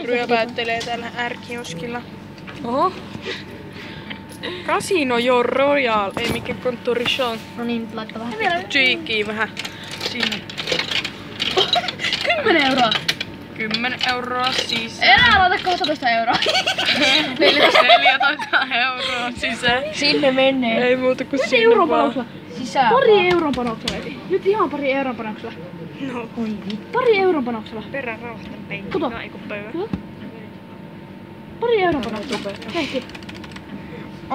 Ryöpäyttelee täällä R-kioskilla. Oho. Casino Royale, ei mikä konttori show. No niin, nyt laittaa vähän. Cheekiä vähän sinne. 10 euroa. 10 euroa sisään. Enää laita 12 euroa. 14 euroa sisään. Sinne menee. Ei muuta kuin Nyt sinne euron vaan. panoksella. Sisään. Pari euron panoksella. Nyt ihan pari euron panoksella. No. Pari euron panoksella. Perän rauhtan penkki. Kato. No ei kun pöydä. Pari euron panoksella. Hei.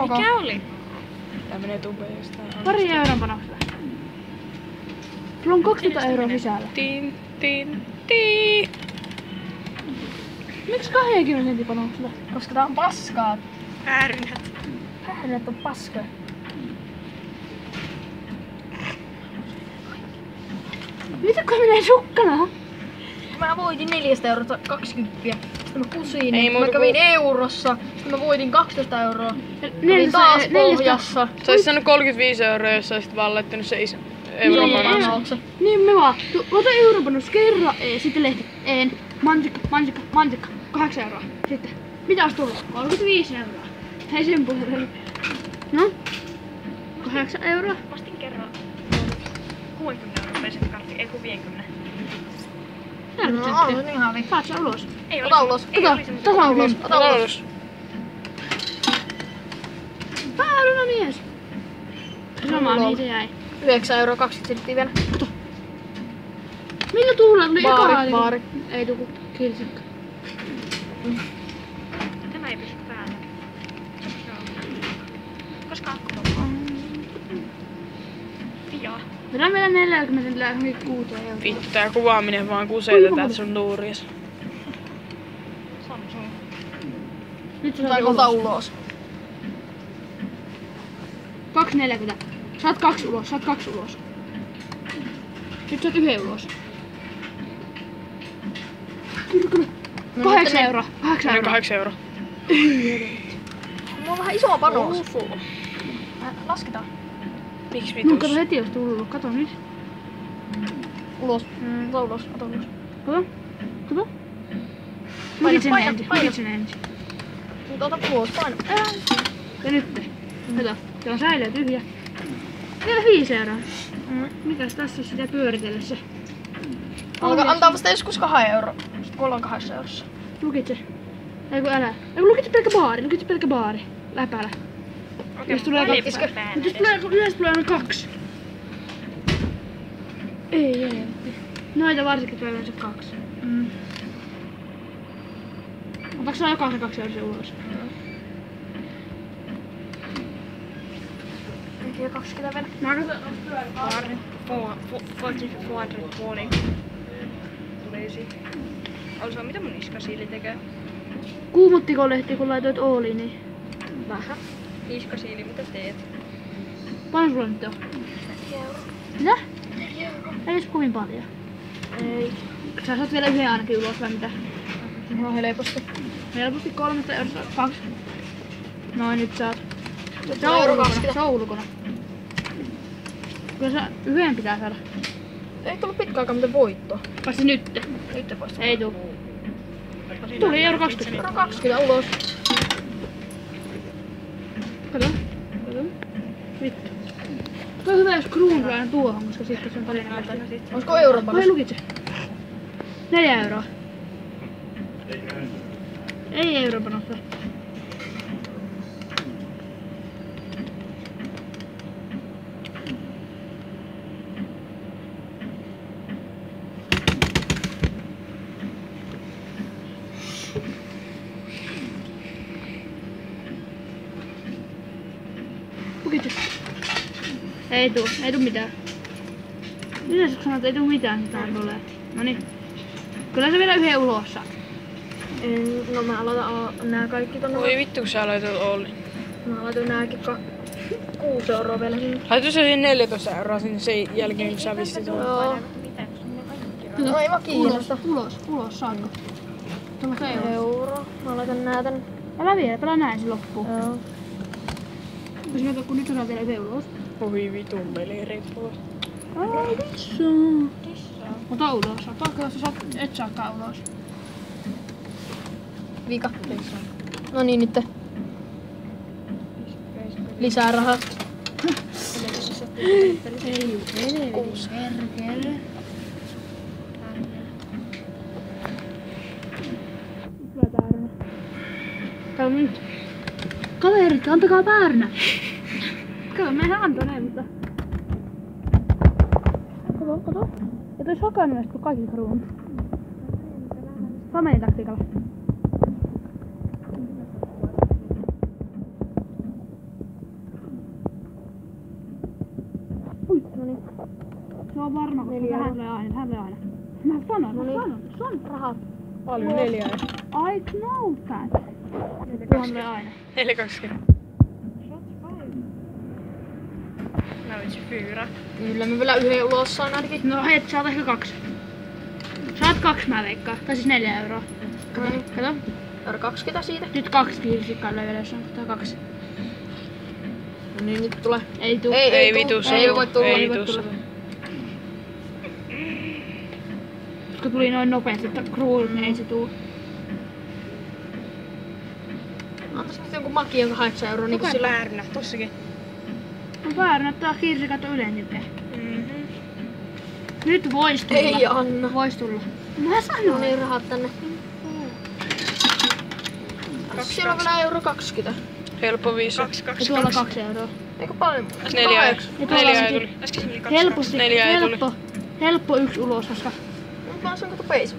Mikä oli? Tää menee tubeen jostain. Pari euron panoksella. Sulla on 20 euroa sisällä. Tin. Miksi 20 sentin panoksella? Koska tää on paskaa. Äärynät. Hänet on paskaa. Mitä kun menee sukkana? Mä voitin 4 eurosta 20. Sitten mä kusin. Ei muuta Mä kävin kuin- eurossa. Sitten mä voitin 12 euroa. Kävin 400 taas pohjassa. Sä ois saanut 35 euroa, jos sä olisit vaan laittanut se euron Niin, panoksen. Panoksen. Niin me vaan. Ota euron panos kerran. Sitten lehti. En. Mansikka. 8 euroa. Sitten. Mitä ois tullut? 35 euroa. Hei sen puhutaan. No? 8 euroa. Ostin kerran 60 euroa pesetkartti, ei kun 50. No on se ihan vittu. Saat sä ulos. Ei Ota ulos. Kato, tasa ulos. Ota ulos. Päälynä mies. Sama niin se jäi. 9 euroa 20 senttiä vielä. Millä tuulla tuli Baari, eka? baari. Ei tuu kilsikka. Tämä ei pysy päällä. Koska akku on? Pian. Vedän vielä 46 euroa. Vittu, tää kuvaaminen vaan kusee tätä sun luuries. Samsung. Nyt sä Tai saat ota ulos. ulos. 2,40. Saat 2 ulos. Nyt saat 1 ulos. Kyllä. 8 euroa. 8 euroa. 8 euroa. Mulla on vähän iso panos. Lasketaan. Miksi No vitus? kato heti jos tullut. Kato nyt. Ulos. Ota ulos. Ota ulos. Kato. Paina, Lukit sen paina, ensin. paina. Lukit sen ensin. Nyt ota ulos. Paina. Ja nyt. Kato. Täällä on säilöä tyhjä. Vielä 5 euroa. Mikäs tässä on sitä pyöritellessä? Antaa vasta joskus 2 euroa. Sitten kun ollaan 2 eurossa. Lukit se. Ei kun älä. Ei kun lukit se pelkkä baari. Läpälä. Jos tulee Ei kaksi. pysy päällä Mutta jos edes. tulee, yleensä tulee aina 2. Ei. Noita varsinkin tulee yleensä 2. Otaks sä jokaisen 2 euroa ulos? Vielä 20 vielä. Mä katson. 440. Tulisi. Olisiko mitä mun iskasiili tekee? Kuumottiko lehti kun laitoit Ooliin, niin Vähän. Iskasiili, mitä teet? paljon sulla nyt on? 4 euroa. Mitä? Ei edes kovin paljon. Ei. Sä saat vielä 1 ainakin ulos vai mitä? Ihan helposti. Helposti 3 eurosta 2. Noin nyt saat. Nyt Se on on euro ulkona. 20. Se on ulkona. Kyllä sä 1 pitää saada. Ei tullut pitkä aikaa miten voittoa. Paitsi nyt. Nyt pois. Ei tuu. Tuli euro 20. Euro 20 ulos. Kato. Vittu. Tuo on hyvä jos kruunu aina tuohon, koska sitten se on paljon enemmän. Olisiko euron Vai panos? lukit se? 4 euroa. Ei euron panosta. Lukit se? Ei tuu mitään. Yleensä kun sanoo, että ei tuu mitään, sitä tulee. Noniin. Kyllä se vielä 1 ulos saa. No mä aloitan nää kaikki tonne. Voi vittu kun sä laitoit Ollin. Mä laitoin nääkin 6 euroa vielä sinne. Laitoit sä siinä 14 euroa sinne sen jälkeen kun sä vissit Ollin. Joo. No ei mä kiinnosta. Ulos saanko? Tulla se euro. Euro. Mä laitan nää tänne. Älä vielä, pelaa näin se loppuu. Joo. Jos mä kun nyt osaa vielä 1 ulos. Voi vitun peliriippua. Ai vittu. Ota ulos. Pakko jos sä et saakaan ulos. vika. No niin nyt. Lisää rahaa. Ei perkele. Kato nyt. Kaverit, antakaa päärynä. Kato, mehän antoi näin, mutta... Kato. Ja toi hakannut näistä kaikki kruunut. Samein taktiikalla. Noniin. Se on varma, koska vähän tulee aina. Mä sanon. Rahaa. Paljon 4. I know that. Tuohon tulee aina. 4,20. Mä voisin fyyrä. Kyllä me vielä yhden ulos saan ainakin. No hei, saat ehkä 2. Saat 2 mä veikkaan. Tai siis 4 euroa. Kato. Euro 20 siitä. Nyt 2 kirsikkaa löydä, jos on 2. No niin, nyt tulee. Ei tuu. Ei vitus. Ei voi tulla. Ei voi vitus. tulla. Koska tuli noin nopeasti, että kruunut, niin ei se tuu. Antais nyt jonkun makian 8 euroa niinku Kuka sillä. päärynä? Tossakin. On väärin, että kirsikat on yleensä. Mhm. Nyt vois tulla. Ei anna. Vois tulla. Mä No sanoin. niin, rahat tänne. Siellä on vielä euro 20. Helppo 5. 2, Ja tuolla 2 euroa. Eikö paljon? 4 ei. Ja tuolla 4 ei onkin tuli. Äsken oli 2. helposti, 4 ei tuli. helppo 1 ulos, koska... Mut mä oon kato basic.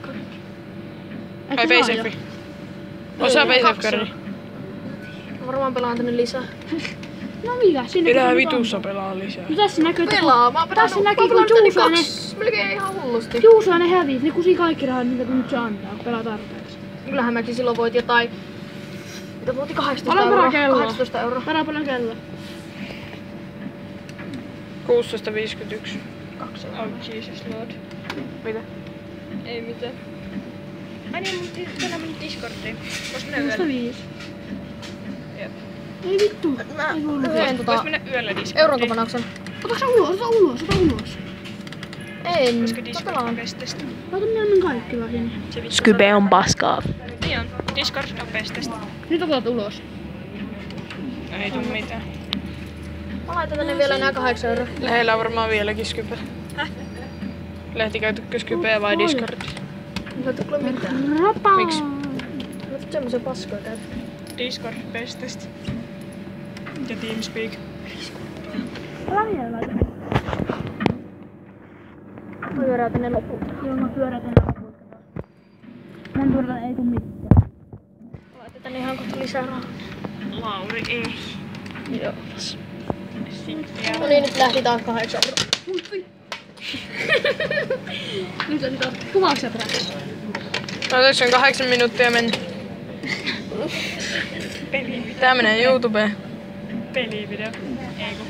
Ai Paysafe. Osa Paysafe-karri. Mä varmaan pelaan tänne lisää. No mikä, sinne Pitää kun vitussa pelaa lisää. No tässä näkyy, että Pelaa, mä oon tässä pelannut. näkyy, Mä oon kun pelannut Juuso ne... kaksi. Melkein ihan hullusti. Juuso ne hävisi, ne kusi kaikki rahat, mitä kun nyt se antaa, kun pelaa tarpeeksi. Kyllähän mäkin silloin voit jotain... Mitä voitin 18 Paljon euroa? kelloa. 18 euroa. Varaa paljon kello. 16,51. 2 Oh euroa. Jesus lord. Mitä? Ei mitään. Ai niin, mun täällä meni Discordiin. Vois mennä Minusta yöllä. 5. Jep. Ei vittu. Mä Ei kuulu. yhden Vois mennä yöllä Discordiin. euronko panoksen? Ota sä ulos, ota ulos. En. Koska Mä Discord pelaan. on pestestä. Ota mieluummin kaikki vaan sinne. Se vittu. Skype on paskaa. Niin on. Discord on pestestä. Nyt otat ulos. Ei tuu mitään. Mä laitan tänne vielä nää 8 euroa. Lähellä on varmaan vieläkin Skype. Häh? Lehti käytätkö Skypeä vai Discord? Mä et kyllä mitään. Rapaa. Miksi? Mä et semmosia paskoja käy. Discord pestestä. Ja Teamspeak. Älä vielä laita. Mä pyörään tänne loppuun. Joo, mä pyörätän loppuun. Mun pyörätän ei tuu mitään. Laitan tänne ihan kohta lisää rahaa. Lauri ei. Joo. Sitten. No niin, nyt lähti taas 8 euroa. Nyt on taas kuvaukset räkäs. No tässä on 8 minuuttia mennyt. Pelivideo. Tää menee YouTubeen. Pelivideo. Ei kun.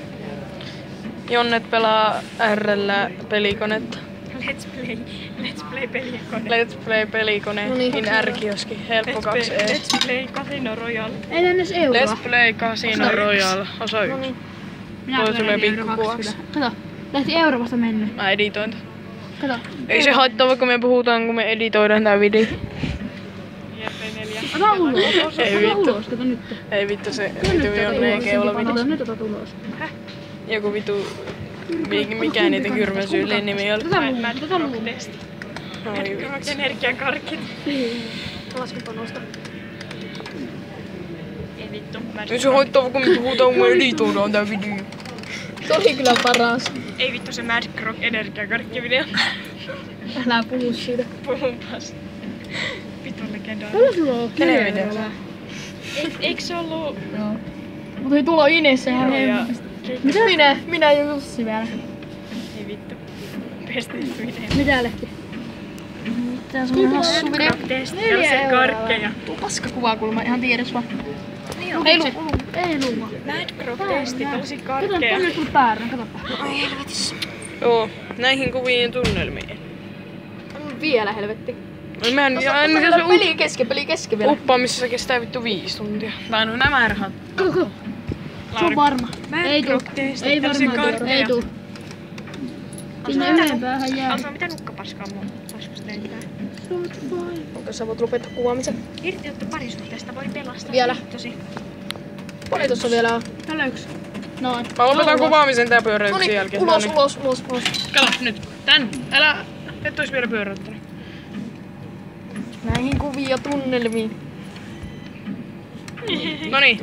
Jonnet pelaa RL pelikonetta. Let's play pelikone. Let's play pelikone No niin. in R-kioski. Helppo 2 Let's play Casino Royale. Ei edes euroa. Let's play Casino Royale. Osa 1. No niin. Minä Toi pyörätin tulee euro pikkukuvaksi. 20. Kato, lähti euro vasta mennyt. Mä editoin. Kato. Ei se haittaa, vaikka me puhutaan, kun me editoidaan tää video. JP4. Ota ulos. Ei Ota vittu. ulos, kato nyt. Ei vittu se Kato nyt, vitu kato Jonne ulos. ei keula Kato, vittu. nyt otat ulos. Joku vitu... Mikä niitä kyrmäsyyllien nimi oli? Tota luvun. Testi. Oi vittu. Energiakarkit. Laskupanosta. Ei vittu. Ei se haittaa, kun me puhutaan, kun me editoidaan tää video. Se oli kyllä paras. Ei vittu se Mad Croc energiakarkkivideo. Älä puhu siitä. Puhupas. Vittu legendaari. Paljon sulla on? Kenen video? Eikö se ollut... Joo. Mutta ei tulla Ines ihan Ja... hemmistä. Mitä? Minä ja Jussi vielä. Ei vittu. Pestin video. Mitä lehti? Tää on semmonen hassu video. Testi 4 tällaisia euroa. karkkeja. Tuo paskakuva kulma ihan tiedes vaan. Niin Ei lu. Ei luma. Mad Croc testi tällaisia Kato, karkkeja. tonne tuu päärän, katoppa. Ai helvetissä. Joo, näihin kuviin tunnelmiin. Vielä helvetti. Mä en Peli kesken vielä. uppaamisessa se kestää vittu 5 tuntia. Tai no nämä rahat. Kato, kato. Se on varma. Mad Ei tuu. Croc testi Ei tällaisia varmaan tuu. karkkeja. Ei tuu. Sinne yhden päähän jää. Alsaa mitä nukkapaskaa mun taskusta lentää. Shot fire. Onko sä voit lopettaa kuvaamisen? Irtiotto parisuhteesta voi pelastaa Vielä. liittosi. Paljon tossa vielä on? Täällä yksi. Noin. Mä lopetan kuvaamisen tää pyöräytyksen jälkeen. ulos, Noniin. ulos. Kato nyt. Tän. Älä. Et ois vielä pyöräyttänyt. Näihin kuvia tunnelmiin. Noniin.